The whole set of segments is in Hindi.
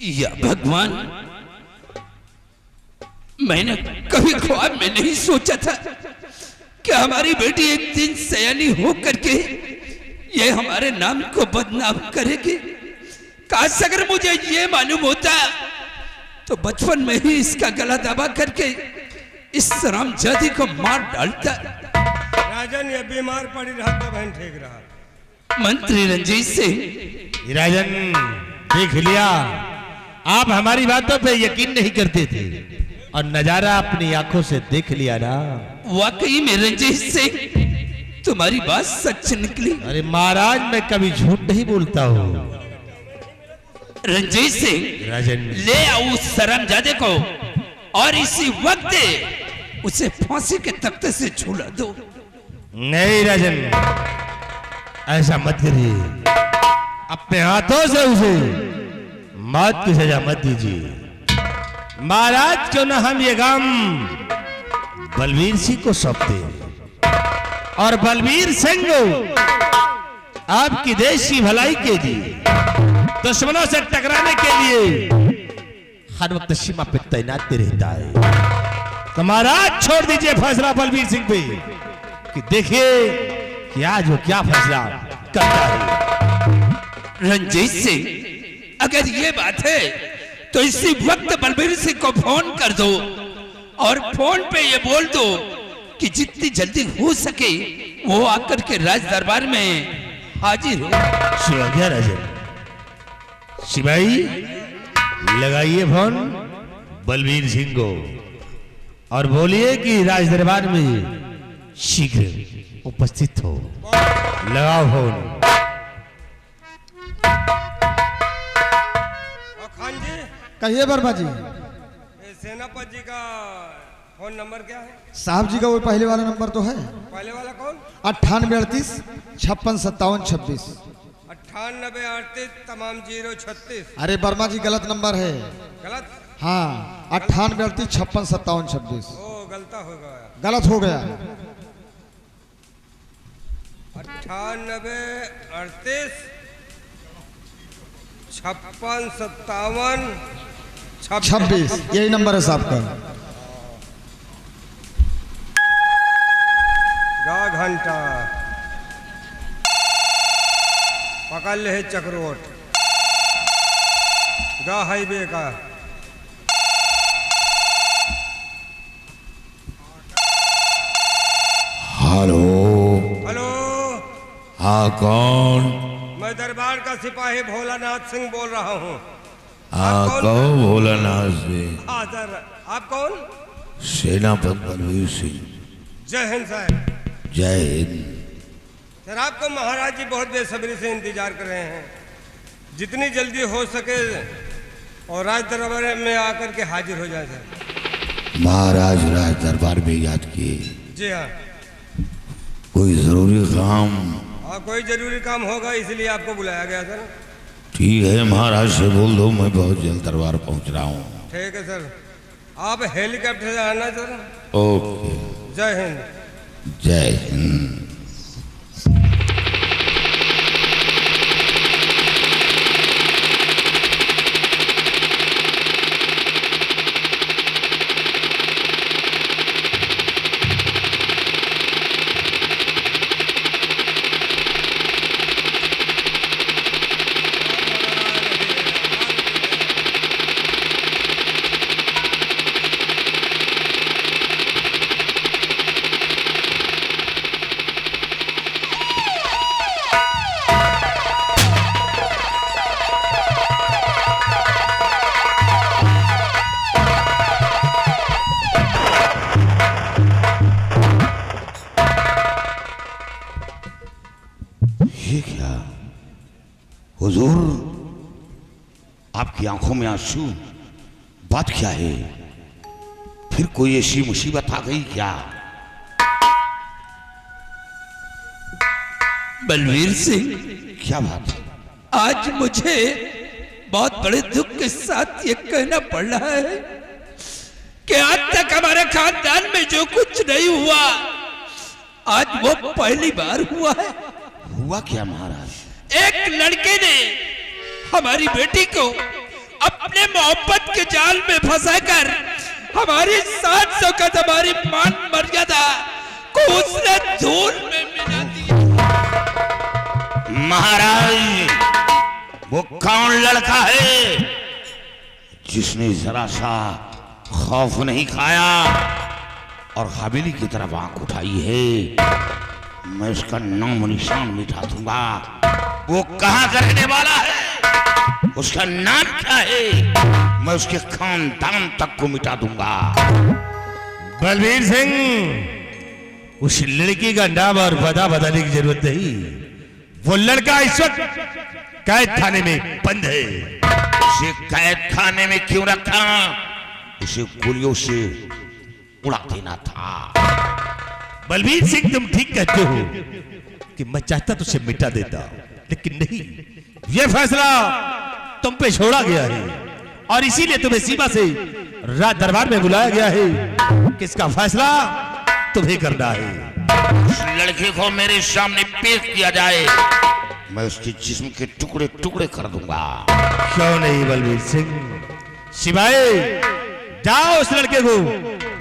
या भगवान, मैंने कभी ख्वाब में नहीं सोचा था कि हमारी बेटी एक दिन सयानी हो करके ये हमारे नाम को बदनाम करेगी। काश अगर मुझे ये मालूम होता तो बचपन में ही इसका गला दबा करके इस हरामजादी को मार डालता। राजन ये बीमार पड़ी रहा तो बहन ठीक रहा। मंत्री रंजीत सिंह, राजन देख लिया, आप हमारी बातों पे यकीन नहीं करते थे और नजारा अपनी आंखों से देख लिया ना। वाकई में रंजीत सिंह तुम्हारी बात सच निकली। अरे महाराज, मैं कभी झूठ नहीं बोलता हूँ। रंजीत सिंह, राजन ले आओ उस शर्मजादे को और इसी वक्त उसे फांसी के तख्ते से झूला दो। नहीं राजन, ऐसा मत करिए, अपने हाथों से उसे मौत की सजा मत दीजिए। महाराज क्यों ना हम ये काम बलवीर सिंह को सौंपते और बलवीर सिंह आपकी देश की भलाई के लिए दुश्मनों से टकराने के लिए हर वक्त सीमा पे तैनात रहता है। तो महाराज छोड़ दीजिए फैसला बलवीर सिंह पे कि देखिए कि आज वो क्या फैसला करता है। रंजीत सिंह, अगर ये बात है तो इसी वक्त बलबीर सिंह को फोन कर दो और फोन पे ये बोल दो कि जितनी जल्दी हो सके वो आकर के राज दरबार में हाजिर हो। शिवाजी राजन, सिपाही लगाइए फोन बलवीर सिंह को और बोलिए कि राज दरबार में शीघ्र उपस्थित हो। लगाओ फोन। खान जी, कहिए वर्मा जी। ये सेनापति जी का फोन नंबर क्या है? साहब जी का वो पहले वाला नंबर तो है, पहले वाला कौन? 9838 56 57 26। 98 38 तमाम 036। अरे वर्मा जी गलत नंबर है। गलत? हाँ, 98 38 56 57 26। ओ गलता हो गया। गलत हो गया। 98 38 56 57 26, यही नंबर है साहब का। गा घंटा पकड़ ले चक्रोट गा हाईवे का। हेलो। हेलो, हाँ कौन? मैं दरबार का सिपाही भोलानाथ सिंह बोल रहा हूँ। हाँ कौन? भोलानाथ सिंह। हाँ सर, आप कौन? सेनापति बलवीर सिंह। जय हिंद सर। जय हिंद। सर, आपको महाराज जी बहुत बेसब्री से इंतजार कर रहे हैं। जितनी जल्दी हो सके और राज दरबार में आकर के हाजिर हो जाए सर। महाराज राज दरबार में याद किए? जी हाँ। कोई जरूरी काम? हाँ, कोई जरूरी काम होगा इसलिए आपको बुलाया गया सर। ठीक है, महाराज से बोल दो मैं बहुत जल्द दरबार पहुंच रहा हूँ। ठीक है सर, आप हेलीकॉप्टर से आना सर। ओके। जय हिंद। जय हिंद। ये क्या हुजूर, आपकी आंखों में आंसू, बात क्या है? फिर कोई ऐसी मुसीबत आ गई क्या? बलवीर सिंह, क्या बात है? आज मुझे बहुत बड़े दुख के साथ ये कहना पड़ रहा है कि आज तक हमारे खानदान में जो कुछ नहीं हुआ आज वो पहली बार हुआ है। हुआ क्या महाराज? एक लड़के ने हमारी बेटी को अपने मोहब्बत के जाल में फंसाकर हमारी 700 का हमारी मान मर्यादा को उसने धूल में मिला दिया। महाराज, वो कौन लड़का है जिसने जरा सा खौफ नहीं खाया और हवेली की तरफ आंख उठाई है? मैं उसका नाम निशान मिटा दूंगा। वो कहां का रहने वाला है, उसका नाम क्या है, मैं उसके खानदान तक को मिटा दूंगा। बलबीर सिंह, उस लड़की का नाम और पता बताने की जरूरत नहीं। वो लड़का इस वक्त कैद खाने में बंद है। उसे कैद खाने में क्यों रखा? उसे गोलियों से उड़ा देना था। बलबीर सिंह, तुम ठीक कहते हो कि मैं चाहता तो उसे मिटा देता, लेकिन नहीं, यह फैसला तुम पे छोड़ा गया है और इसीलिए तुम्हें सीमा से राज दरबार में बुलाया गया है कि इसका फैसला तुम्हें करना है। उस लड़के को मेरे सामने पेश किया जाए, मैं उसके जिस्म के टुकड़े टुकड़े कर दूंगा। क्यों नहीं बलबीर सिंह? सिपाही, जाओ उस लड़के को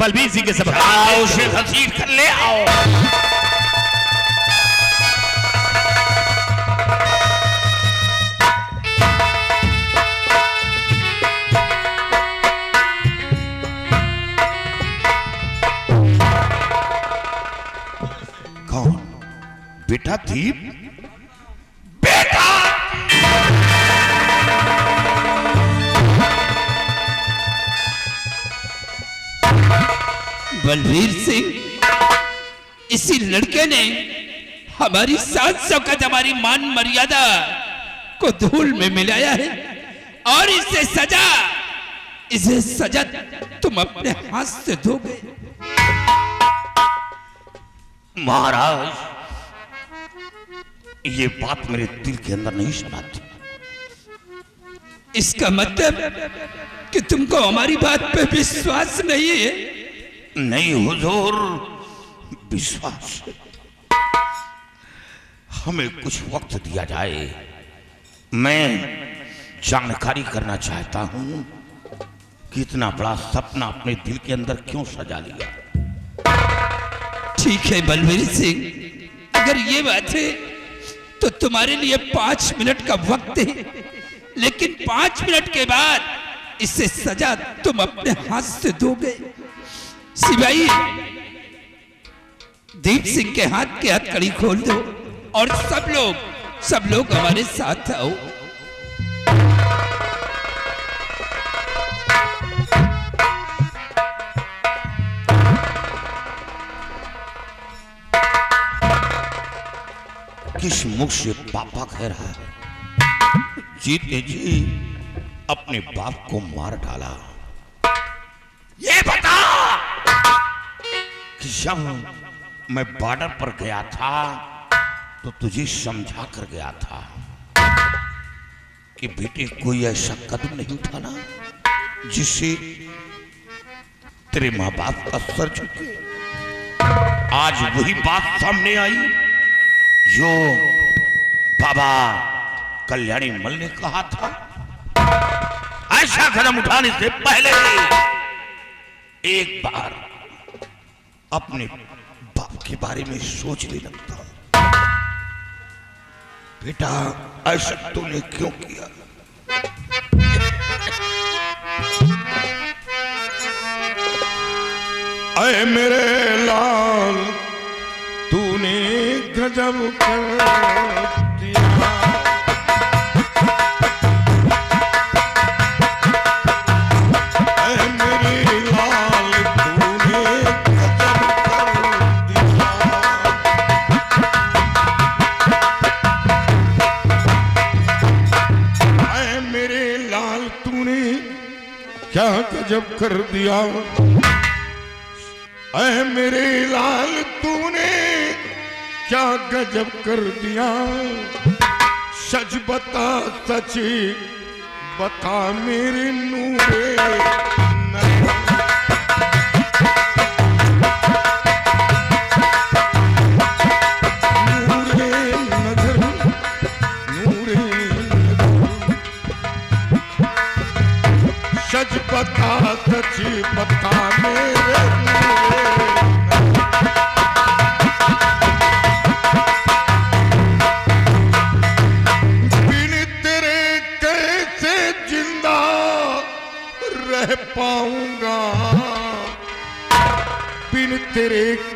बलबीर सिंह के सब आओ, उसे घसीट कर ले आओ। कौन? बेटा दीप? बेटा! बलबीर सिंह, इसी लड़के ने हमारी 700 का हमारी मान मर्यादा को धूल में मिलाया है और इसे सजा तुम अपने हाथ से दोगे। महाराज, ये बात मेरे दिल के अंदर नहीं समाती। इसका मतलब कि तुमको हमारी बात पे विश्वास नहीं है? नहीं हुजूर, विश्वास। हमें कुछ वक्त दिया जाए। मैं जानकारी करना चाहता हूं कि इतना बड़ा सपना अपने दिल के अंदर क्यों सजा लिया। ठीक है बलबीर सिंह, अगर ये बात है तो तुम्हारे लिए 5 मिनट का वक्त है, लेकिन 5 मिनट के बाद इससे सजा तुम अपने हाथ से दोगे। सिपाही, दीप सिंह के हाथ की हथकड़ी खोल दो और सब लोग हमारे साथ आओ। किस मुख से पापा कह रहा है? जीते जी अपने बाप को मार डाला। ये बता कि जब मैं बॉर्डर पर गया था तो तुझे समझा कर गया था कि बेटे कोई ऐसा कदम नहीं उठाना जिससे तेरे मां बाप का सर झुके। आज वही बात सामने आई जो बाबा कल्याणी मल ने कहा था। ऐसा कदम उठाने से पहले एक बार अपने बाप के बारे में सोच ले लगता। बेटा, ऐसा तूने क्यों किया? ऐ मेरे लाल, तूने गजब कर दिया। ऐ मेरे लाल, तूने गजब कर दिया। ऐ मेरे लाल, तूने क्या गजब कर दिया। ऐ मेरे लाल, तूने क्या गजब कर दिया। सच बता, सच बता मेरे नूरे नजर। नूरे नजर, नूरे नजर।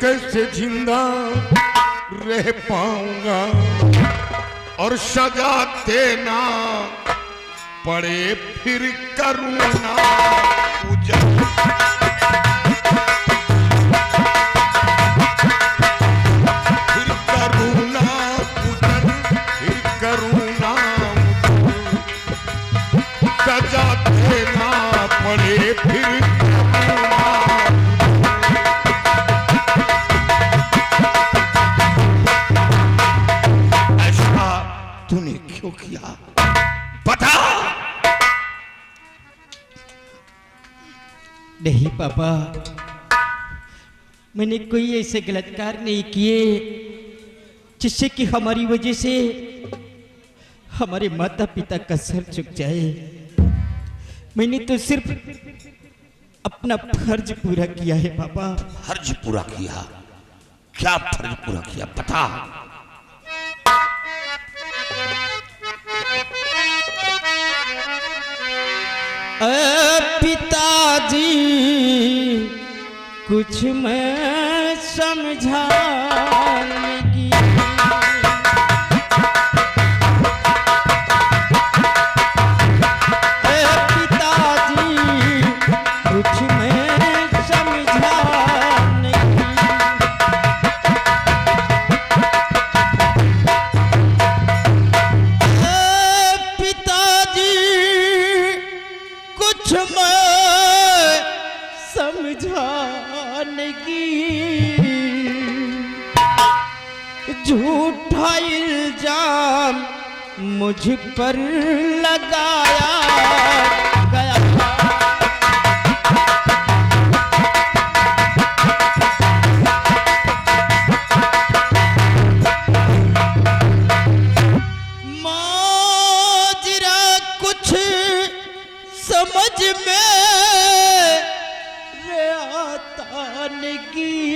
कैसे जिंदा रह पाऊंगा और सजा देना पड़े फिर करूणा पूजन। फिर करूणा पूजन, फिर करूणा पूजन, सजा देना पड़े फिर करूणा। ऐसा तूने क्यों किया बता। नहीं पापा, मैंने कोई ऐसे गलत कार्य नहीं किए जिससे कि हमारी वजह से हमारे माता पिता का सर झुक जाए। मैंने तो सिर्फ अपना फर्ज पूरा किया है पापा। फर्ज पूरा किया? क्या फर्ज पूरा किया बता। पिताजी कुछ मैं समझाने की पिताजी कुछ मैं समझाने की पिताजी कुछ मैं समझाने की झूठा इल्जाम मुझ पर लगाया गया। माजरा कुछ समझ में आता नहीं,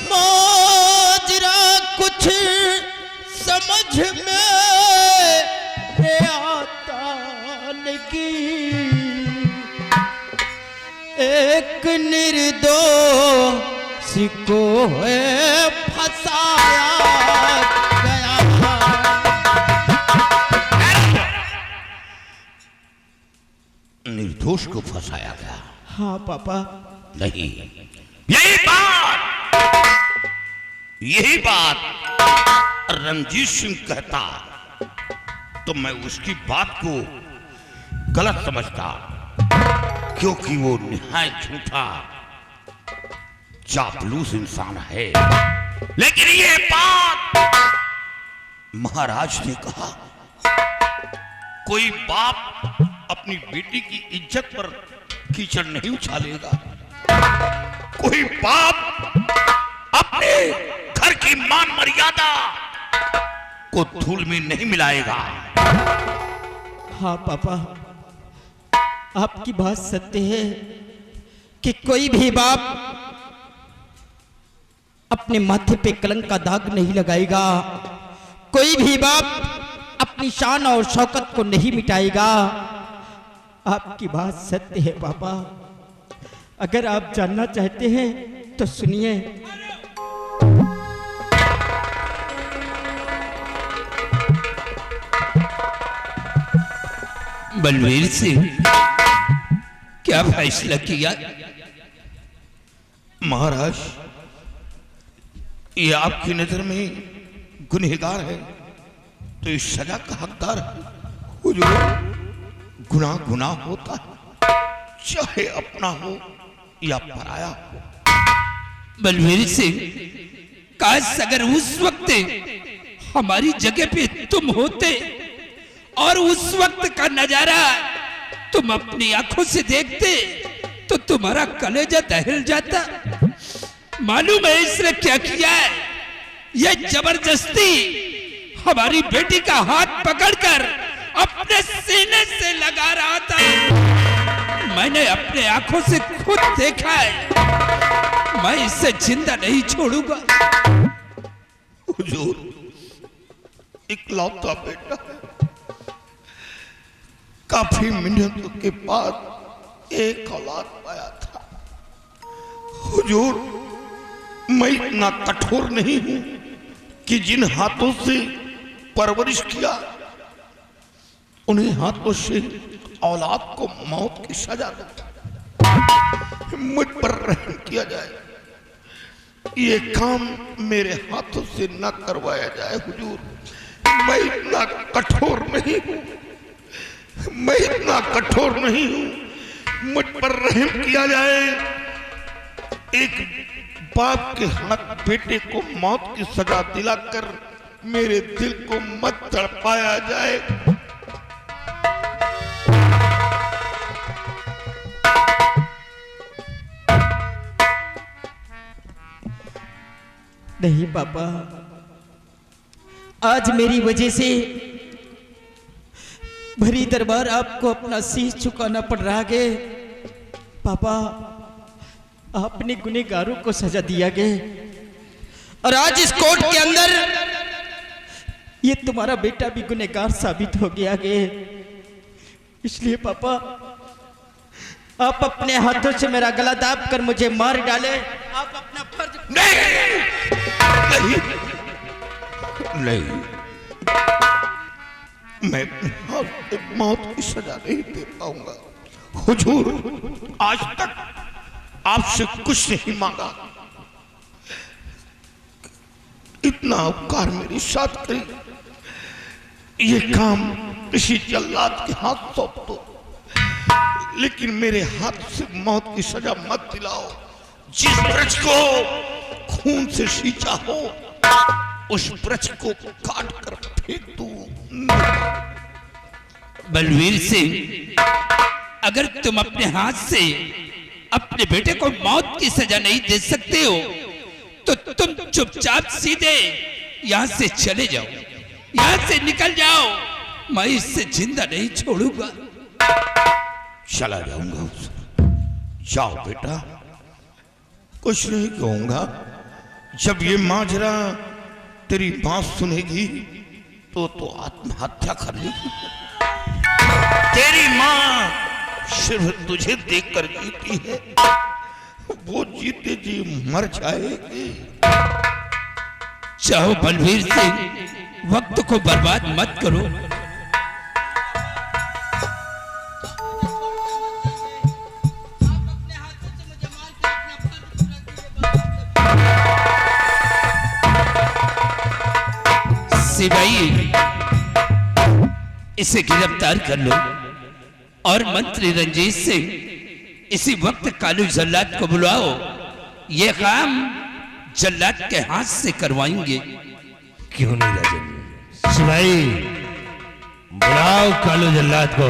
माजरा कुछ समझ में आता नहीं। एक निर्दोष को है फंसाया गया। निर्दोष को फंसाया गया? हाँ पापा। नहीं, यही बात रणजीत सिंह कहता तो मैं उसकी बात को गलत समझता, क्योंकि वो निहायत झूठा चापलूस इंसान है। लेकिन ये बात महाराज ने कहा, कोई बाप अपनी बेटी की इज्जत पर कीचड़ नहीं उछालेगा, कोई बाप अपने घर की मान मर्यादा को धूल में नहीं मिलाएगा। हाँ पापा, आपकी बात सत्य है कि कोई भी बाप अपने माथे पे कलंक का दाग नहीं लगाएगा, कोई भी बाप अपनी शान और शौकत को नहीं मिटाएगा। आपकी बात सत्य है पापा। अगर आप जानना चाहते हैं तो सुनिए। बलवीर सिंह, क्या फैसला किया? महाराज, ये आपकी नजर में गुनहगार है तो इस सजा का हकदार है। हुजूर, गुनाह गुनाह होता है, चाहे अपना हो या पराया हो। बलवीर सिंह, काश अगर उस वक्त हमारी जगह पे तुम होते और उस वक्त का नजारा तुम अपनी आंखों से देखते तो तुम्हारा कलेजा दहल जाता। मालूम है इसने क्या किया है? यह जबरदस्ती हमारी बेटी का हाथ पकड़कर अपने सीने से लगा रहा था। मैंने अपने आंखों से खुद देखा है। मैं इसे जिंदा नहीं छोड़ूंगा। हुजूर, इकलौता बेटा है, काफी मेहनतों के बाद एक औलाद पाया था, हुजूर, मैं इतना कठोर नहीं हूं कि जिन हाथों से परवरिश किया उन्हीं हाथों से औलाद को मौत की सजा दो। मुझ पर रहम किया जाए, ये काम मेरे हाथों से न करवाया जाए हुजूर। मैं इतना कठोर नहीं हूं, मैं इतना कठोर नहीं हूं, मुझ पर रहम किया जाए। एक बाप के हाथ बेटे को मौत की सजा दिलाकर मेरे दिल को मत तड़पाया जाए। नहीं पापा, आज मेरी वजह से भरी दरबार आपको अपना शीश झुकाना पड़ रहा है। पापा, आपने गुनहगारों को सजा दिया गया और आज इस कोर्ट के अंदर ये तुम्हारा बेटा भी गुनहगार साबित हो गया है। इसलिए पापा, आप अपने हाथों से मेरा गला दाब कर मुझे मार डाले। आप अपना फर्ज नहीं, नहीं, मैं अपने हाथ से मौत की सजा नहीं दे पाऊंगा हुजूर। आज तक आपसे कुछ नहीं मांगा, इतना उपकार मेरे साथ करी, ये काम किसी जल्लाद के हाथ सौंप दो, लेकिन मेरे हाथ से मौत की सजा मत दिलाओ। जिस ब्रज को खून से सींचा हो उस ब्रज को काट कर फेंक दूं। बलवीर सिंह, अगर तुम अपने हाथ से अपने बेटे को मौत की सजा नहीं दे सकते हो तो तुम चुपचाप सीधे यहां से चले जाओ, यहां से निकल जाओ। मैं इससे जिंदा नहीं छोड़ूंगा। चला जाऊंगा। जाओ बेटा, कुछ नहीं कहूंगा। जब ये माजरा तेरी बात सुनेगी तो आत्महत्या कर लेगी। तेरी माँ सिर्फ तुझे देखकर जीती है, वो जीते जी मर जाएगी। चाहो बलवीर सिंह, वक्त को बर्बाद मत करो। सिपाही, इसे गिरफ्तार कर लो और मंत्री रंजीत सिंह इसी वक्त कालू जल्लाद को बुलाओ। ये काम जल्लाद के हाथ से करवाएंगे। क्यों नहीं राजन? सिपाही, बुलाओ कालू जल्लाद को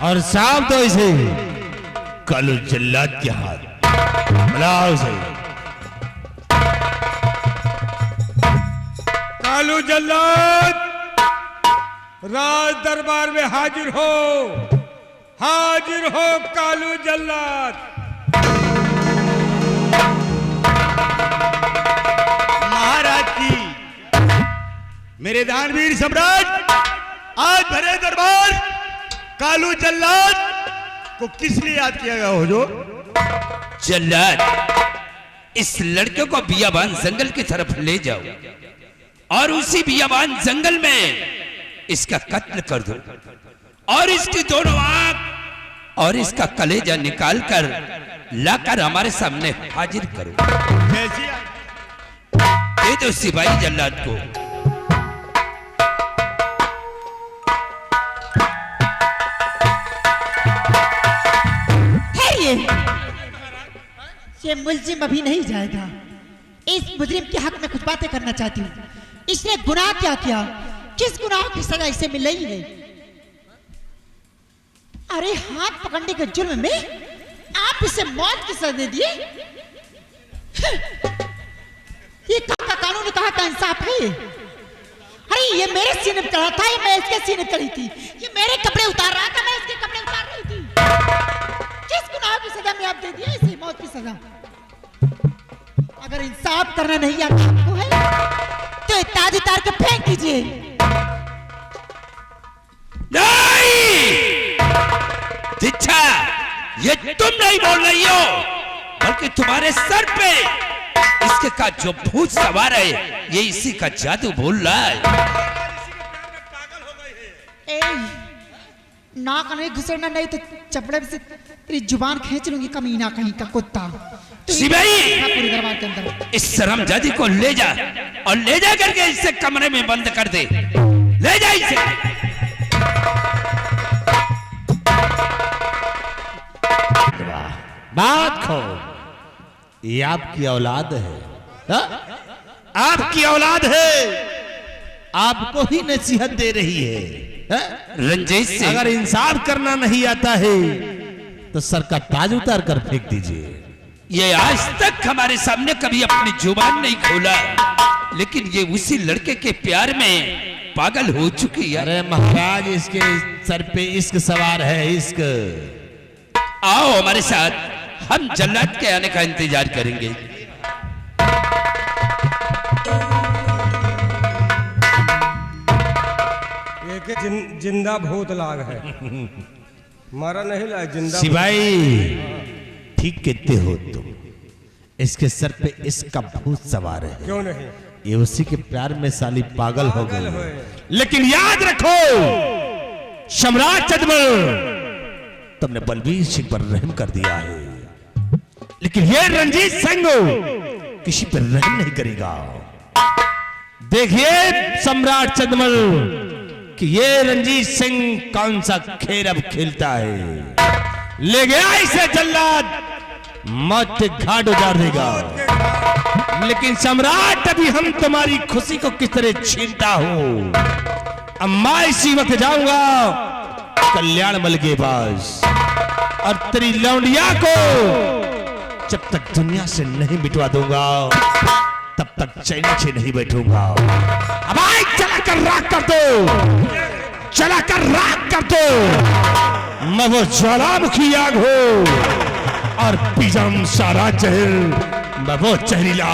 और शाम तो इसे कालू जल्लाद के हाथ बुलाओ। सही, कालू जल्लाद राज दरबार में हाजिर हो, हाजिर हो कालू जल्लाद। महाराज की, मेरे दानवीर सम्राट, आज भरे दरबार कालू जल्लाद को किस लिए याद किया गया हो? जो जल्लाद, इस लड़के को बियाबान जंगल की तरफ ले जाओ और उसी बियाबान जंगल में इसका कत्ल कर दो और इसकी दोनों आंख और इसका कलेजा निकाल कर लाकर हमारे सामने हाजिर करो। दे दो सिपाही जल्लाद को। ये मुलजिम अभी नहीं जाएगा। इस मुजरिम के हक में कुछ बातें करना चाहती हूँ। इसने गुनाह क्या किया? किस गुनाह की सजा इसे मिल रही है? अरे हाथ पकड़ने के जुर्म में आप इसे मौत की सजा दे दिए। ये कहाँ का कानून है, कहाँ का इंसाफ है? अरे ये मेरे सीने पे चढ़ा था, ये मैं इसके सीने पे चढ़ी थी। ये मेरे कपड़े उतार रहा था, मैं इसके कपड़े उतार रही थी। किस गुनाह की सजा में आप दे दिए इसे मौत की सजा? अगर इंसाफ करना नहीं आता आपको है तो ताज उतार के फेंक दीजिए। नहीं, दिच्छा, ये तुम नहीं बोल रही हो, क्योंकि तुम्हारे सर पे इसके का जो भूत सवार है ये इसी का जादू बोल रहा है। ए, नाक नहीं घुसेड़ना, नहीं तो चपड़े से तेरी जुबान खींच लूंगी, कमीना कहीं का कुत्ता। तू सिपाही! हाँ, पूरे दरबार के अंदर इस शर्मजादी को ले जा और ले जा करके इसे कमरे में बंद कर दे। ले जा इसे। बात खो, ये आपकी औलाद है, हा? आपकी औलाद है, आपको ही नसीहत दे रही है, हा? रंजीत सिंह, अगर इंसाफ करना नहीं आता है तो सर का ताज उतार कर फेंक दीजिए। ये आज तक हमारे सामने कभी अपनी जुबान नहीं खोला, लेकिन ये उसी लड़के के प्यार में पागल हो चुकी है। अरे महाराज, इसके सर पे इश्क सवार है, इश्क। आओ हमारे साथ, हम जल्लाद के आने का इंतजार करेंगे। एक जिंदा भूत लाग है, मारा नहीं ला, जिंदा। सिपाही, ठीक कहते हो तुम, इसके सर पे इसका भूत सवार है। क्यों नहीं? ये उसी के प्यार में साली पागल हो पागल गई। होए। लेकिन याद रखो, सम्राट चंद्रमल, तुमने बलबीर सिंह पर रहम कर दिया है, लेकिन ये रंजीत सिंह किसी पर रहम नहीं करेगा। देखिए सम्राट चंद्रमल कि ये रंजीत सिंह कौन सा खेल अब खेलता है। ले गया इसे जल्लाद, मौत के घाट उतार देगा। लेकिन सम्राट, अभी हम तुम्हारी खुशी को किस तरह छीनता हूं। अब मैं इसी वक्त जाऊंगा कल्याण मल के पास, और तेरी लौंडिया को जब तक दुनिया से नहीं मिटवा दूंगा तब तक चैन से नहीं बैठूंगा। अब आए, चला कर राख कर दो, चला कर राख कर दो। मैं वो ज्वालामुखी आग हो और पिजम सारा जहर, मैं वो जहरीला